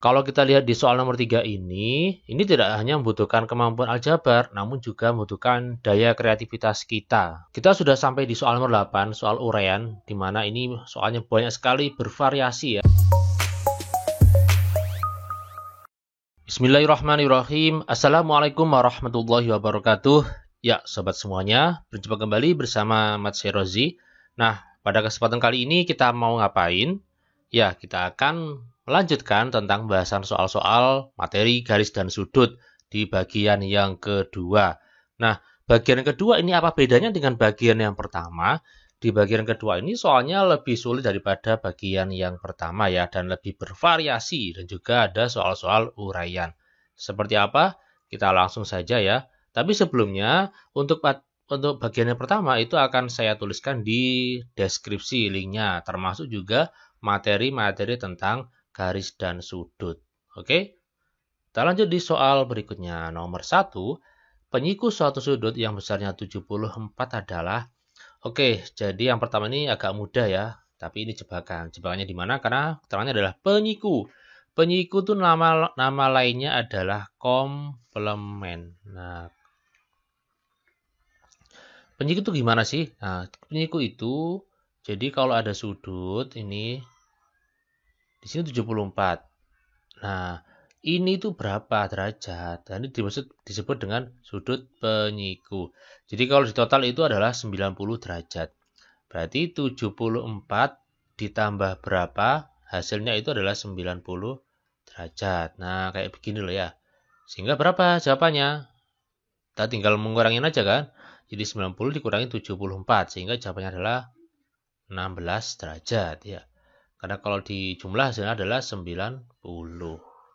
Kalau kita lihat di soal nomor 3 ini tidak hanya membutuhkan kemampuan aljabar, namun juga membutuhkan daya kreativitas kita. Kita sudah sampai di soal nomor 8, soal uraian, di mana ini soalnya banyak sekali bervariasi ya. Bismillahirrahmanirrahim. Assalamualaikum warahmatullahi wabarakatuh. Ya, sobat semuanya, berjumpa kembali bersama Mat Serozi. Nah, pada kesempatan kali ini kita mau ngapain? Ya, kita akan melanjutkan tentang pembahasan soal-soal materi garis dan sudut di bagian yang kedua. Nah, bagian kedua ini apa bedanya dengan bagian yang pertama? Di bagian kedua ini soalnya lebih sulit daripada bagian yang pertama ya, dan lebih bervariasi dan juga ada soal-soal uraian. Seperti apa? Kita langsung saja ya. Tapi sebelumnya untuk bagian yang pertama itu akan saya tuliskan di deskripsi linknya, termasuk juga materi-materi tentang garis dan sudut. Oke, kita lanjut di soal berikutnya. Nomor 1, penyiku suatu sudut yang besarnya 74 adalah. Oke, jadi yang pertama ini agak mudah ya, tapi ini jebakan. Jebakannya di mana? Karena keterangannya adalah penyiku. Penyiku itu nama lainnya adalah komplement. Nah, penyiku itu gimana sih? Nah, penyiku itu jadi kalau ada sudut ini di sini 74. Nah, ini tuh berapa derajat? Dan ini disebut dengan sudut penyiku. Jadi kalau di total itu adalah 90 derajat. Berarti 74 ditambah berapa? Hasilnya itu adalah 90 derajat. Nah, kayak begini loh ya. Sehingga berapa jawabannya? Kita tinggal mengurangin aja kan. Jadi 90 dikurangi 74. Sehingga jawabannya adalah 16 derajat ya. Karena kalau di jumlah hasilnya adalah 90.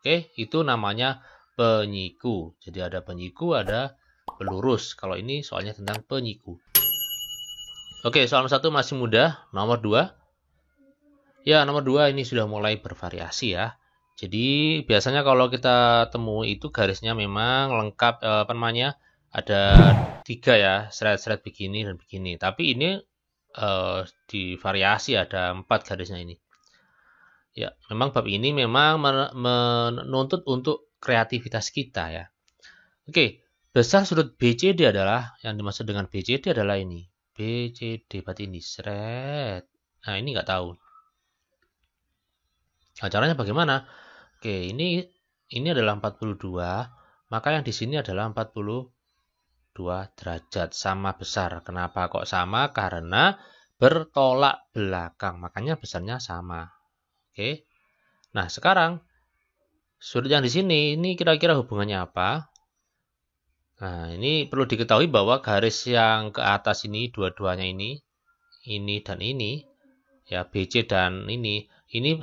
Oke, itu namanya penyiku. Jadi ada penyiku, ada pelurus. Kalau ini soalnya tentang penyiku. Oke, soal nomor 1 masih mudah. Nomor 2. Ya, nomor 2 ini sudah mulai bervariasi ya. Jadi biasanya kalau kita temui itu garisnya memang lengkap, ada 3 ya, seret-seret begini dan begini. Tapi ini divariasi ada 4 garisnya ini. Ya, memang bab ini memang menuntut untuk kreativitas kita ya. Oke, besar sudut BCD adalah, yang dimaksud dengan BCD adalah ini. BCD, berarti ini seret. Nah, ini nggak tahu. Nah, caranya bagaimana? Oke, ini adalah 42, maka yang di sini adalah 42 derajat, sama besar. Kenapa kok sama? Karena bertolak belakang, makanya besarnya sama. Oke. Nah, sekarang sudut yang di sini ini kira-kira hubungannya apa? Nah, ini perlu diketahui bahwa garis yang ke atas ini dua-duanya ini dan ini ya, BC dan ini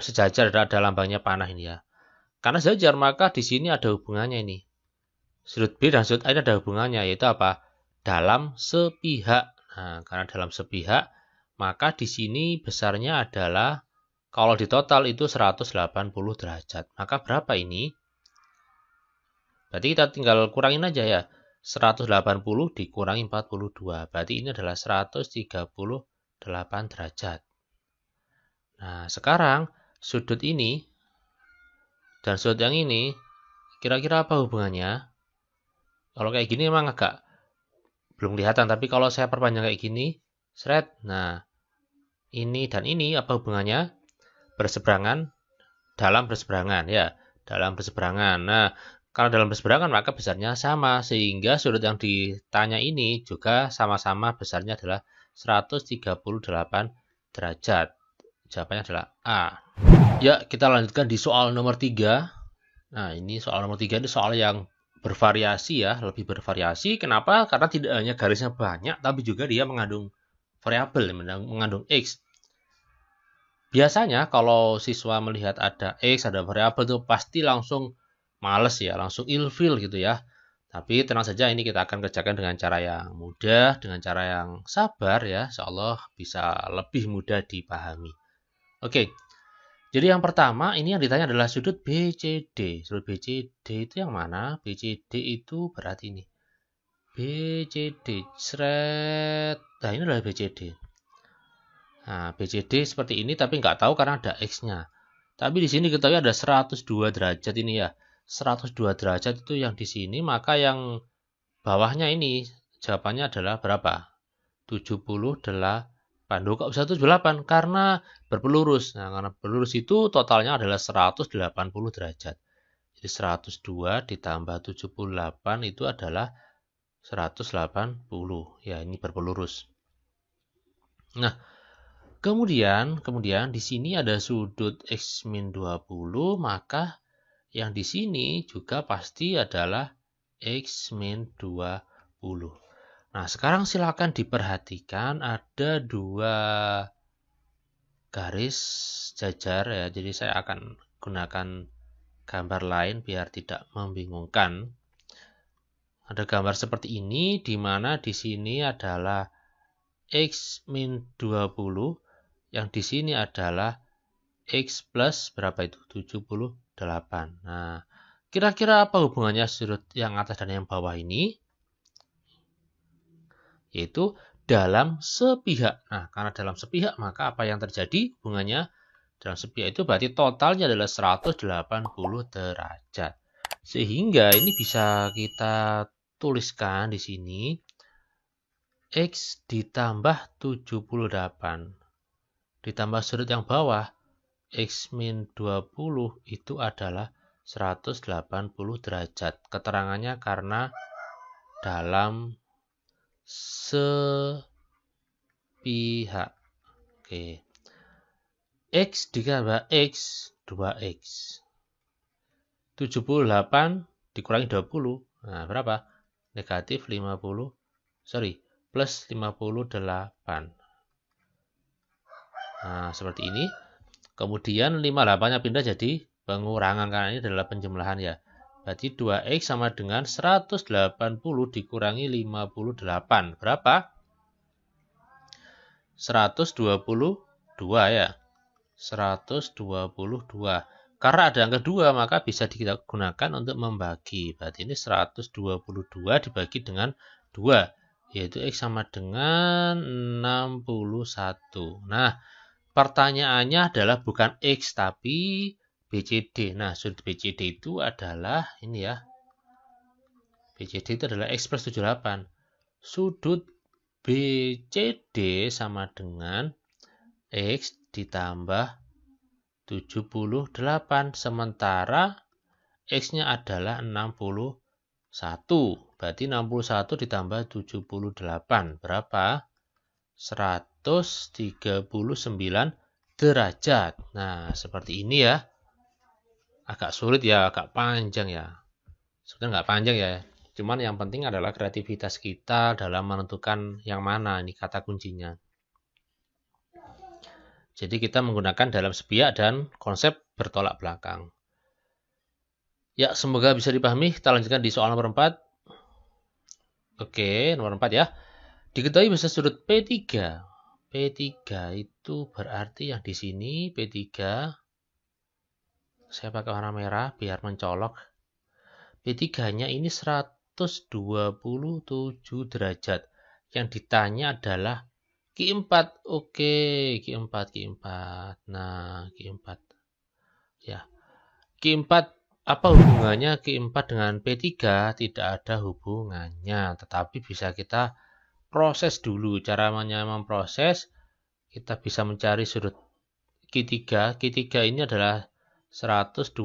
sejajar, ada lambangnya panah ini ya. Karena sejajar maka di sini ada hubungannya ini. Sudut B dan sudut A ini ada hubungannya, yaitu apa? Dalam sepihak. Nah, karena dalam sepihak maka di sini besarnya adalah, kalau di total itu 180 derajat. Maka berapa ini? Berarti kita tinggal kurangin aja ya. 180 dikurangi 42. Berarti ini adalah 138 derajat. Nah, sekarang sudut ini dan sudut yang ini kira-kira apa hubungannya? Kalau kayak gini memang agak belum kelihatan, tapi kalau saya perpanjang kayak gini, seret. Nah, ini dan ini apa hubungannya? Berseberangan, dalam berseberangan ya, dalam berseberangan. Nah, kalau dalam berseberangan maka besarnya sama, sehingga sudut yang ditanya ini juga sama-sama besarnya adalah 138 derajat. Jawabannya adalah A. Ya, kita lanjutkan di soal nomor 3. Nah, ini soal nomor 3 ini soal yang bervariasi ya, lebih bervariasi. Kenapa? Karena tidak hanya garisnya banyak, tapi juga dia mengandung variabel, mengandung X. Biasanya kalau siswa melihat ada X, ada variabel itu pasti langsung males ya, langsung ilfil gitu ya. Tapi tenang saja, ini kita akan kerjakan dengan cara yang mudah, dengan cara yang sabar ya. Insyaallah bisa lebih mudah dipahami. Oke, jadi yang pertama ini yang ditanya adalah sudut BCD. Sudut BCD itu yang mana? BCD itu berarti ini. BCD, seret. Nah, ini adalah BCD. Nah, BCD seperti ini tapi nggak tahu karena ada X-nya. Tapi di sini kita lihat ada 102 derajat ini ya. 102 derajat itu yang di sini, maka yang bawahnya ini jawabannya adalah berapa? 78. Loh, kok bisa 78? Karena berpelurus. Nah, karena berpelurus itu totalnya adalah 180 derajat. Jadi 102 ditambah 78 itu adalah 180. Ya, ini berpelurus. Nah, kemudian di sini ada sudut X-20, maka yang di sini juga pasti adalah X-20. Nah, sekarang silakan diperhatikan ada dua garis jajar ya. Jadi saya akan gunakan gambar lain biar tidak membingungkan. Ada gambar seperti ini di mana di sini adalah X-20, yang di sini adalah X plus berapa itu? 78. Nah, kira-kira apa hubungannya sudut yang atas dan yang bawah ini? Yaitu dalam sepihak. Nah, karena dalam sepihak, maka apa yang terjadi hubungannya? Dalam sepihak itu berarti totalnya adalah 180 derajat. Sehingga ini bisa kita tuliskan di sini X ditambah 78 ditambah sudut yang bawah X-20 itu adalah 180 derajat. Keterangannya karena dalam sepihak. Oke. X ditambah X 2X. 78 dikurangi 20. Nah, berapa? Negatif 50. Plus 58. Nah, seperti ini. Kemudian 58-nya pindah jadi pengurangan karena ini adalah penjumlahan ya. Berarti 2X sama dengan 180 dikurangi 58. Berapa? 122 ya. 122. Karena ada angka 2 maka bisa digunakan untuk membagi. Berarti ini 122 dibagi dengan 2. Yaitu X sama dengan 61. Nah, pertanyaannya adalah bukan X tapi BCD. Nah, sudut BCD itu adalah ini ya. BCD itu adalah X plus 78. Sudut BCD sama dengan X ditambah 78. Sementara X-nya adalah 61. Berarti 61 ditambah 78. Berapa? 139 derajat. Nah, seperti ini ya. Agak sulit ya, agak panjang ya. Sebenarnya nggak panjang ya. Cuman yang penting adalah kreativitas kita dalam menentukan yang mana. Ini kata kuncinya. Jadi kita menggunakan dalam sepihak dan konsep bertolak belakang. Ya, semoga bisa dipahami. Kita lanjutkan di soal nomor 4. Oke, nomor 4 ya. Diketahui bisa sudut P3. P3 itu berarti yang di sini P3. Saya pakai warna merah biar mencolok. P3-nya ini 127 derajat. Yang ditanya adalah Q4. Oke, Q4. Nah, Q4. Ya. Q4 apa hubungannya Q4 dengan P3? Tidak ada hubungannya, tetapi bisa kita proses dulu. Caranya memproses, kita bisa mencari sudut Q3. Q3 ini adalah 127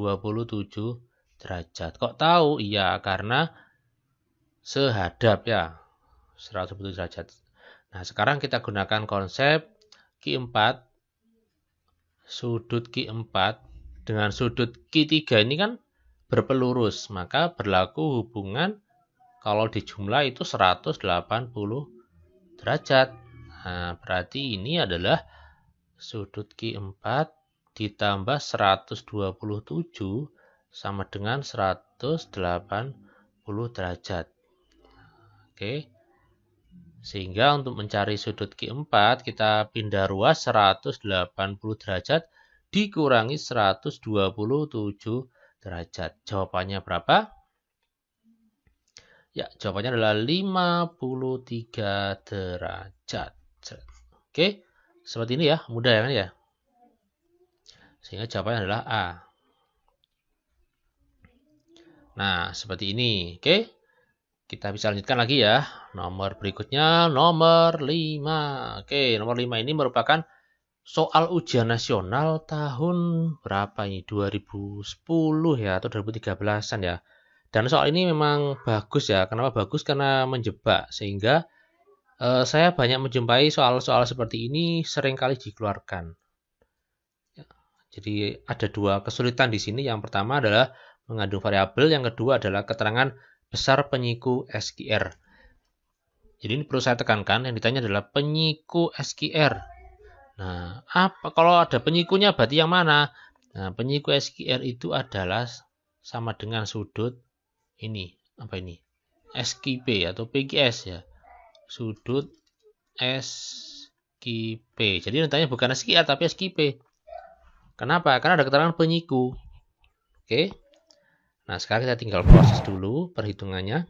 derajat. Kok tahu? Iya, karena sehadap ya. 127 derajat. Nah, sekarang kita gunakan konsep Q4. Sudut Q4 dengan sudut Q3 ini kan berpelurus, maka berlaku hubungan kalau dijumlah itu 180 derajat. Nah, berarti ini adalah sudut Q4 ditambah 127 sama dengan 180 derajat. Oke. Sehingga untuk mencari sudut Q4 kita pindah ruas 180 derajat dikurangi 127 derajat. Jawabannya berapa? Ya, jawabannya adalah 53 derajat. Oke, seperti ini ya, mudah ya kan ya. Sehingga jawabannya adalah A. Nah, seperti ini. Oke. Kita bisa lanjutkan lagi ya. Nomor berikutnya, nomor 5. Oke, nomor 5 ini merupakan soal ujian nasional tahun berapa ini? 2010 ya, atau 2013-an ya. Dan soal ini memang bagus ya. Kenapa bagus? Karena menjebak. Sehingga saya banyak menjumpai soal-soal seperti ini seringkali dikeluarkan. Jadi ada dua kesulitan di sini. Yang pertama adalah mengandung variabel, yang kedua adalah keterangan besar penyiku SQR. Jadi ini perlu saya tekankan, yang ditanya adalah penyiku SQR. Nah, apa kalau ada penyikunya berarti yang mana? Nah, penyiku SQR itu adalah sama dengan sudut ini. Apa ini? SQP atau PQS ya. Sudut SQP. Jadi yang ditanya bukan SQR tapi SQP. Kenapa? Karena ada keterangan penyiku. Oke. Nah, sekarang kita tinggal proses dulu perhitungannya.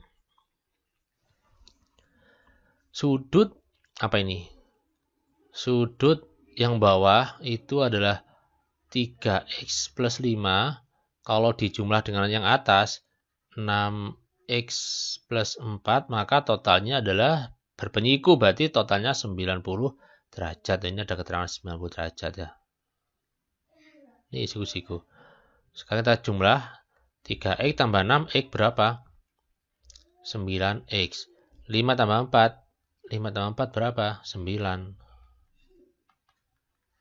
Sudut apa ini? Sudut yang bawah itu adalah 3x plus 5. Kalau dijumlah dengan yang atas 6x plus 4, maka totalnya adalah berpenyiku, berarti totalnya 90 derajat. Ini ada keterangan 90 derajat ya. Ini siku-siku. Sekarang kita jumlah 3x tambah 6x berapa? 9x. 5 tambah 4. 5 tambah 4 berapa? 9.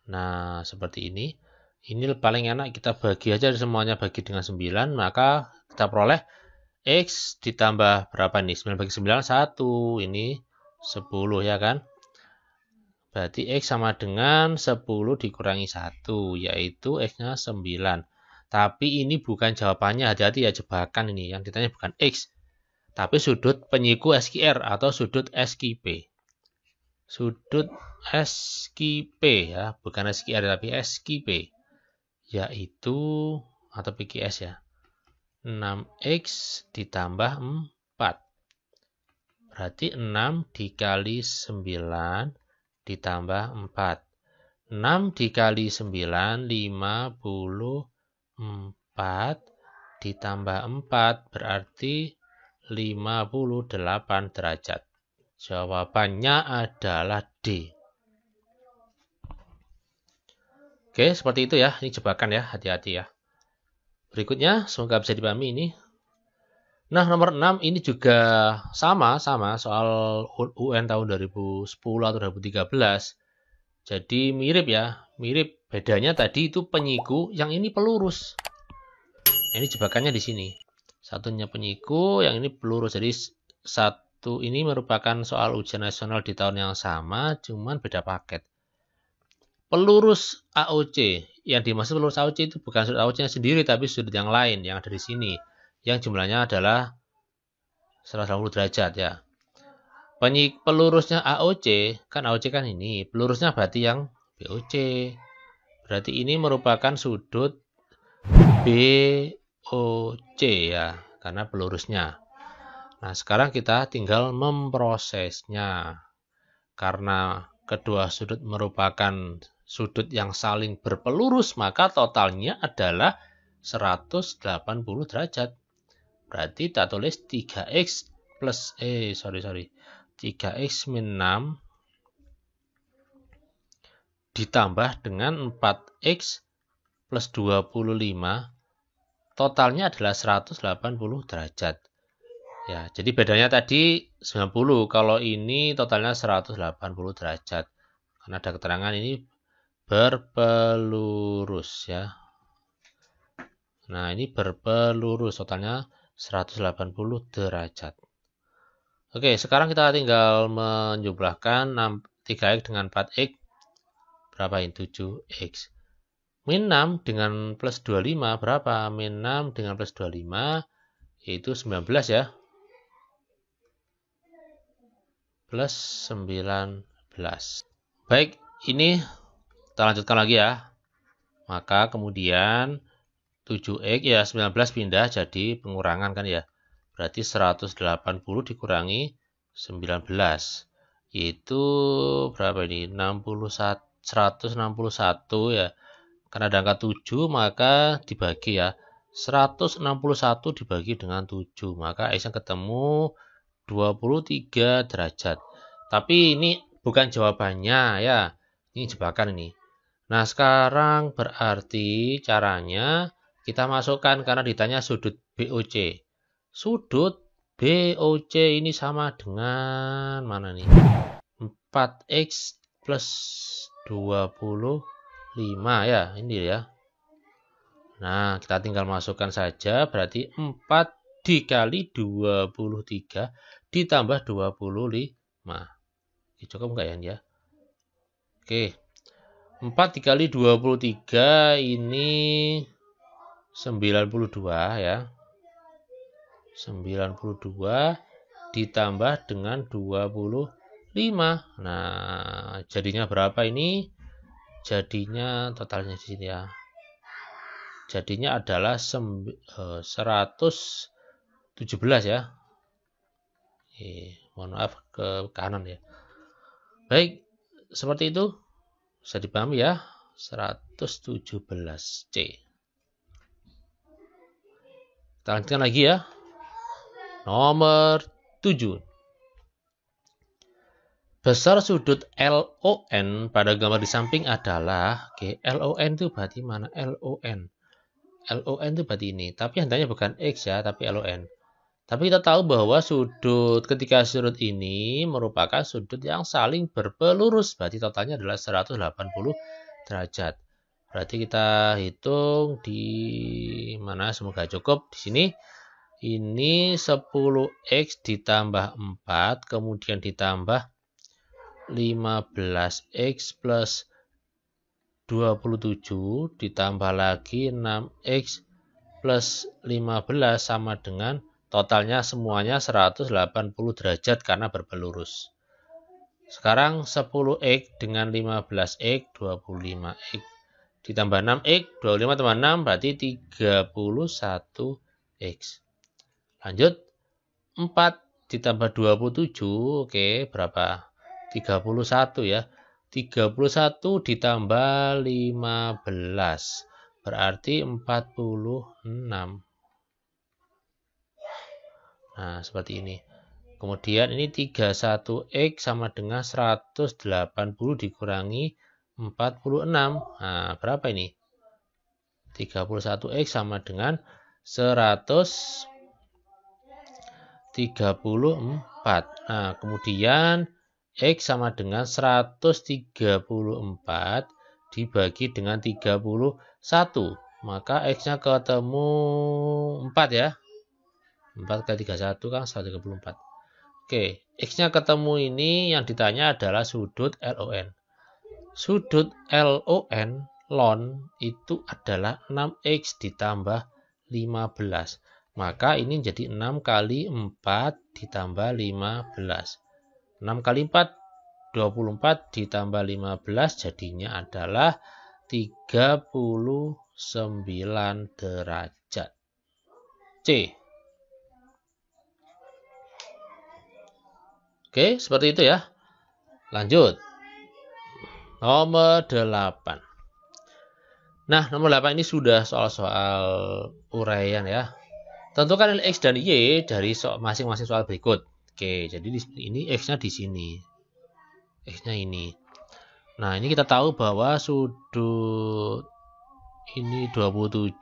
Nah, seperti ini. Ini paling enak kita bagi aja semuanya, bagi dengan 9. Maka kita peroleh x ditambah berapa nih? 9 bagi 9, 1. Ini 10 ya kan? Berarti x sama dengan 10 dikurangi 1, yaitu x-nya 9. Tapi ini bukan jawabannya, hati-hati ya, jebakan ini. Yang ditanya bukan x, tapi sudut penyiku SQR atau sudut SQP. Sudut SQP ya, bukan SQR tapi SQP. Yaitu, atau PQS ya, 6x ditambah 4. Berarti 6 dikali 9 ditambah 4. 6 dikali 9, 54. Ditambah 4, berarti 58 derajat. Jawabannya adalah D. Oke, seperti itu ya. Ini jebakan ya, hati-hati ya. Berikutnya, semoga bisa dipahami ini. Nah, nomor 6 ini juga sama soal UN tahun 2010 atau 2013. Jadi mirip ya, mirip. Bedanya tadi itu penyiku, yang ini pelurus. Ini jebakannya di sini. Satunya penyiku, yang ini pelurus. Jadi satu ini merupakan soal ujian nasional di tahun yang sama, cuman beda paket. Pelurus AOC, yang dimaksud pelurus AOC itu bukan sudut AOC-nya sendiri, tapi sudut yang lain yang ada di sini. Yang jumlahnya adalah 180 derajat ya. Pelurusnya AOC, kan AOC kan ini, pelurusnya berarti yang BOC. Berarti ini merupakan sudut BOC ya, karena pelurusnya. Nah, sekarang kita tinggal memprosesnya. Karena kedua sudut merupakan sudut yang saling berpelurus, maka totalnya adalah 180 derajat. Berarti kita tulis 3x plus 3x min 6 ditambah dengan 4x plus 25, totalnya adalah 180 derajat. Ya, jadi bedanya tadi 90, kalau ini totalnya 180 derajat. Karena ada keterangan ini berpelurus ya. Nah, ini berpelurus, totalnya 180 derajat. Oke, sekarang kita tinggal menjumlahkan 3x dengan 4x. Berapa ini? 7x. Min 6 dengan plus 25 berapa? Min 6 dengan plus 25 yaitu 19 ya. Plus 19. Baik, ini kita lanjutkan lagi ya. Maka kemudian 7x ya 19 pindah jadi pengurangan kan ya. Berarti 180 dikurangi 19. Yaitu berapa ini? 161 ya. Karena ada angka 7 maka dibagi ya. 161 dibagi dengan 7. Maka X yang ketemu 23 derajat. Tapi ini bukan jawabannya ya. Ini jebakan ini. Nah, sekarang berarti caranya kita masukkan karena ditanya sudut BOC. Sudut BOC ini sama dengan mana nih? 4X plus 25 ya, ini ya. Nah, kita tinggal masukkan saja, berarti 4 dikali 23 ditambah 25. Cukup enggak ya? Oke. 4 dikali 23 ini 92 ya. 92 ditambah dengan 25. Nah, jadinya berapa ini? Jadinya totalnya di sini ya. Jadinya adalah 117 ya. Mohon maaf ke kanan ya. Baik, seperti itu. Bisa dipahami ya. 117C. Kita lanjutkan lagi ya. Nomor 7. Besar sudut LON pada gambar di samping adalah, oke, LON itu berarti mana? LON itu berarti ini, tapi hendaknya bukan X ya, tapi LON. Tapi kita tahu bahwa ketika sudut ini merupakan sudut yang saling berpelurus, berarti totalnya adalah 180 derajat. Berarti kita hitung di mana, semoga cukup di sini. Ini 10X ditambah 4, kemudian ditambah 15X plus 27 ditambah lagi 6X plus 15 sama dengan totalnya semuanya 180 derajat karena berpelurus. Sekarang 10X dengan 15X 25X ditambah 6X 25 tambah 6 berarti 31X. Lanjut 4 ditambah 27, oke, berapa? 31 ya. 31 ditambah 15 berarti 46. Nah, seperti ini. Kemudian ini 31X sama dengan 180 dikurangi 46. Nah, berapa ini? 31X sama dengan 134. Nah, kemudian X sama dengan 134 dibagi dengan 31. Maka X-nya ketemu 4 ya. 4 kali 31 kan 134. Oke, X-nya ketemu ini yang ditanya adalah sudut LON. Sudut LON itu adalah 6X ditambah 15. Maka ini jadi 6 kali 4 ditambah 15. 6 kali 4, 24 ditambah 15 jadinya adalah 39 derajat. C. Oke, seperti itu ya. Lanjut. Nomor 8. Nah, nomor 8 ini sudah soal-soal uraian ya. Tentukan nilai X dan Y dari masing-masing soal berikut. Oke, jadi ini X-nya di sini. X-nya ini. Nah, ini kita tahu bahwa sudut ini 27,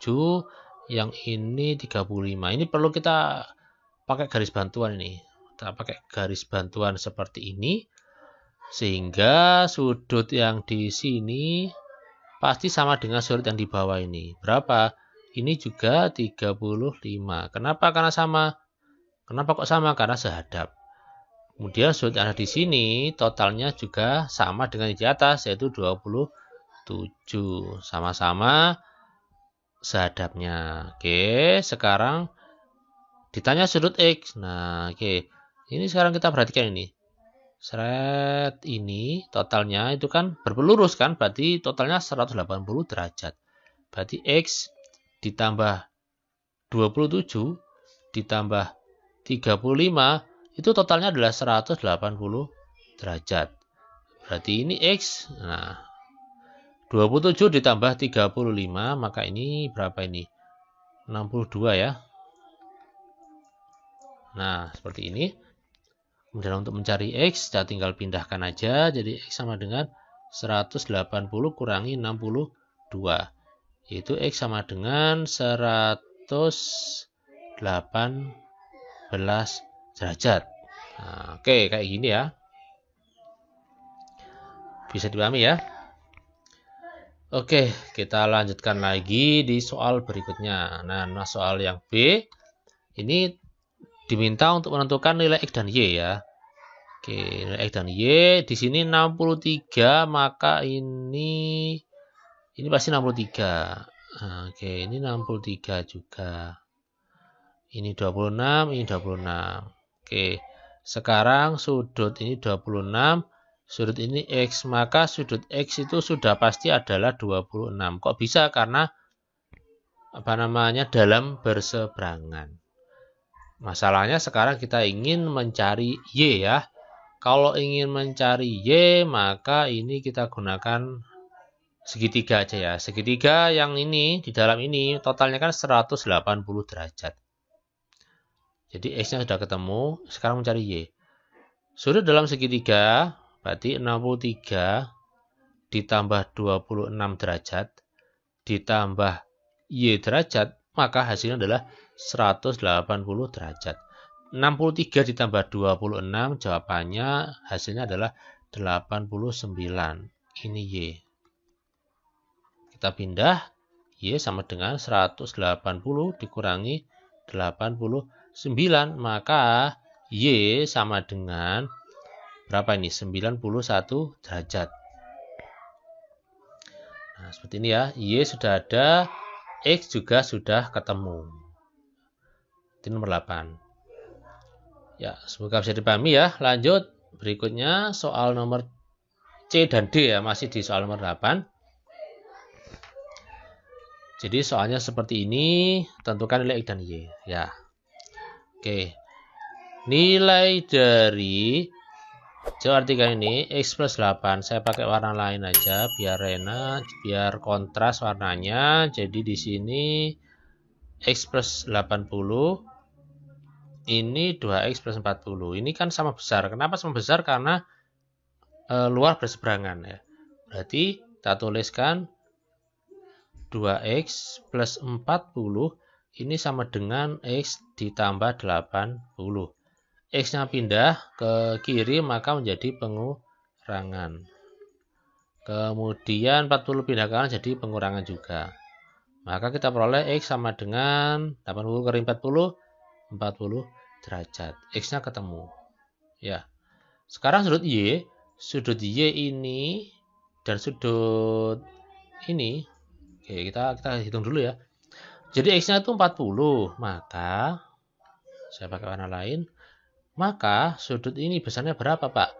yang ini 35. Ini perlu kita pakai garis bantuan ini. Kita pakai garis bantuan seperti ini. Sehingga sudut yang di sini pasti sama dengan sudut yang di bawah ini. Berapa? Ini juga 35. Kenapa? Karena sama. Kenapa kok sama? Karena sehadap. Kemudian sudut yang ada di sini totalnya juga sama dengan di atas, yaitu 27. Sama-sama sehadapnya. Oke, sekarang ditanya sudut X. Nah, oke. Ini sekarang kita perhatikan ini. Seret ini totalnya itu kan berpelurus kan, berarti totalnya 180 derajat. Berarti X ditambah 27 ditambah 35 itu totalnya adalah 180 derajat. Berarti ini X. Nah, 27 ditambah 35, maka ini berapa ini? 62 ya. Nah, seperti ini. Kemudian untuk mencari X, kita tinggal pindahkan aja. Jadi X sama dengan 180 kurangi 62. Yaitu X sama dengan 118 derajat. Nah, oke, kayak gini ya. Bisa dipahami ya? Oke, kita lanjutkan lagi di soal berikutnya. Nah, soal yang B ini diminta untuk menentukan nilai X dan Y ya. Oke, nilai X dan Y di sini 63, maka ini pasti 63. Nah, oke, ini 63 juga. Ini 26, ini 26. Oke, sekarang sudut ini 26. Sudut ini X, maka sudut X itu sudah pasti adalah 26. Kok bisa? Karena dalam berseberangan. Masalahnya sekarang kita ingin mencari Y ya. Kalau ingin mencari Y, maka ini kita gunakan segitiga aja ya. Segitiga yang ini di dalam ini totalnya kan 180 derajat. Jadi X-nya sudah ketemu, sekarang mencari Y. Sudut dalam segitiga berarti 63 ditambah 26 derajat ditambah Y derajat, maka hasilnya adalah 180 derajat. 63 ditambah 26, jawabannya hasilnya adalah 89. Ini Y. Kita pindah, Y sama dengan 180 dikurangi 89, maka Y sama dengan berapa ini? 91 derajat. Nah, seperti ini ya. Y sudah ada, X juga sudah ketemu. Ini nomor 8. Ya, semoga bisa dipahami ya. Lanjut, berikutnya soal nomor C dan D ya, masih di soal nomor 8. Jadi soalnya seperti ini, tentukan nilai X dan Y. Ya. Oke. Nilai dari jawab artikel ini X plus 8. Saya pakai warna lain aja biar enak, biar kontras warnanya. Jadi di sini X plus 80. Ini 2X plus 40. Ini kan sama besar. Kenapa sama besar? Karena luar berseberangan ya. Berarti kita tuliskan 2X plus 40 ini sama dengan X ditambah 80. X-nya pindah ke kiri maka menjadi pengurangan. Kemudian 40 pindah ke kanan jadi pengurangan juga. Maka kita peroleh X sama dengan 80 kali 40 derajat. X-nya ketemu. Ya. Sekarang sudut Y ini dan sudut ini. Oke, kita hitung dulu ya. Jadi X-nya itu 40, maka saya pakai warna lain. Maka sudut ini besarnya berapa, Pak?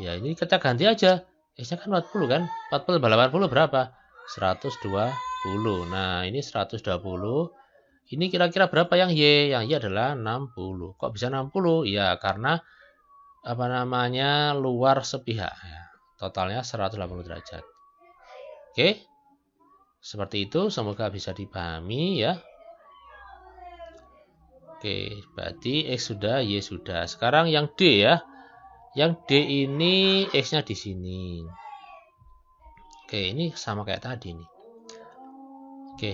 Ya, ini kita ganti aja. X-nya kan 40 kan? 40 tambah 80 berapa? 120. Nah, ini 120. Ini kira-kira berapa yang Y? Yang Y adalah 60. Kok bisa 60? Ya, karena luar sepihak ya. Totalnya 180 derajat. Oke? Seperti itu, semoga bisa dipahami ya. Oke, berarti X sudah, Y sudah. Sekarang yang D ya. Yang D ini X-nya di sini. Oke, ini sama kayak tadi nih. Oke.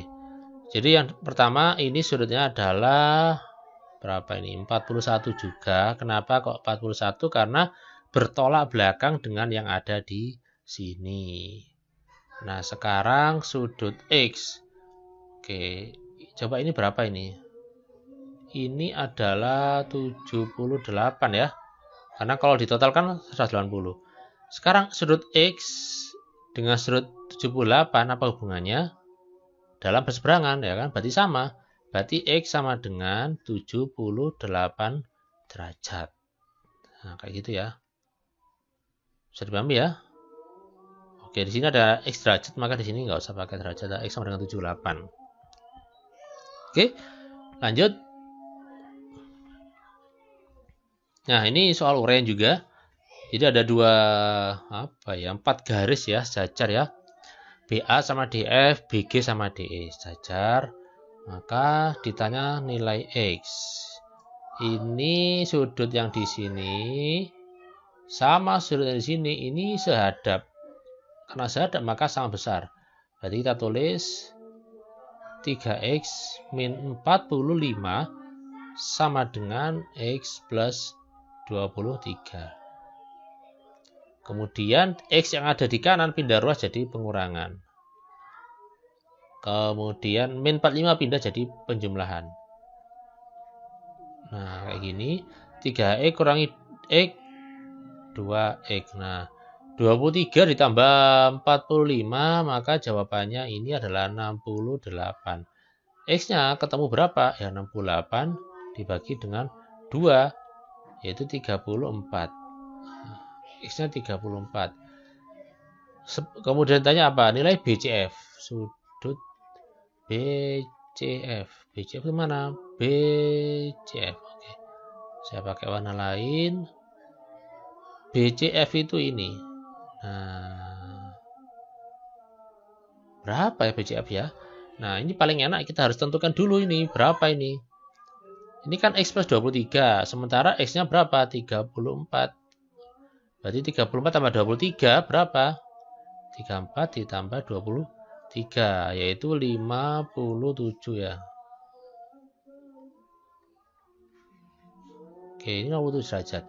Jadi yang pertama ini sudutnya adalah berapa ini? 41 juga. Kenapa kok 41? Karena bertolak belakang dengan yang ada di sini. Nah, sekarang sudut X. Oke, coba ini berapa ini? Ini adalah 78 ya. Karena kalau ditotalkan 180. Sekarang sudut X dengan sudut 78 apa hubungannya? Dalam berseberangan ya kan? Berarti sama. Berarti X sama dengan 78 derajat. Nah, kayak gitu ya. Bisa dipahami ya? Oke, di sini ada X derajat, maka di sini nggak usah pakai derajat. X sama dengan 78. Oke, lanjut. Nah, ini soal uraian juga. Jadi ada 4 garis ya, sejajar ya. BA sama DF, BG sama DE. Sejajar. Maka ditanya nilai X. Ini sudut yang di sini sama sudut yang di sini. Ini sehadap. Karena sehadap maka sama besar. Berarti kita tulis 3X min 45 sama dengan X plus 23. Kemudian X yang ada di kanan pindah ruas jadi pengurangan. Kemudian min 45 pindah jadi penjumlahan. Nah, kayak gini. 3X kurangi X, 2X. Nah, 23 ditambah 45, maka jawabannya ini adalah 68. X-nya ketemu berapa? Ya, 68 dibagi dengan 2, yaitu 34. X-nya 34. Kemudian tanya apa? Nilai BCF. Sudut BCF. BCF itu mana? BCF. Oke. Saya pakai warna lain. BCF itu ini. Nah, berapa ya BCF ya? Nah, ini paling enak kita harus tentukan dulu ini. Berapa ini? Ini kan X plus 23. Sementara X-nya berapa? 34. Berarti 34 tambah 23 berapa? 34 ditambah 23, yaitu 57 ya. Oke, ini 57 derajat.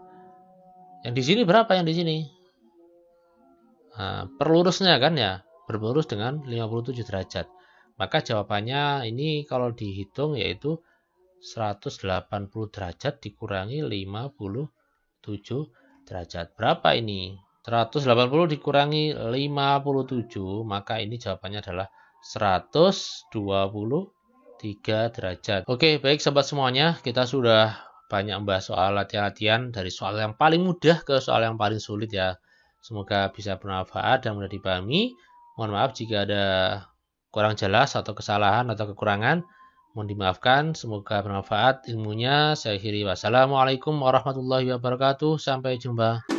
Yang di sini berapa yang di sini? Nah, perlurusnya kan ya, berlurus dengan 57 derajat. Maka jawabannya ini kalau dihitung yaitu 180 derajat dikurangi 57 derajat. Berapa ini? 180 dikurangi 57, maka ini jawabannya adalah 123 derajat. Oke, baik sobat semuanya, kita sudah banyak membahas soal latihan-latihan dari soal yang paling mudah ke soal yang paling sulit ya. Semoga bisa bermanfaat dan mudah dipahami. Mohon maaf jika ada kurang jelas atau kesalahan atau kekurangan. Mohon dimaafkan, semoga bermanfaat ilmunya. Saya akhiri. Wassalamualaikum warahmatullahi wabarakatuh. Sampai jumpa.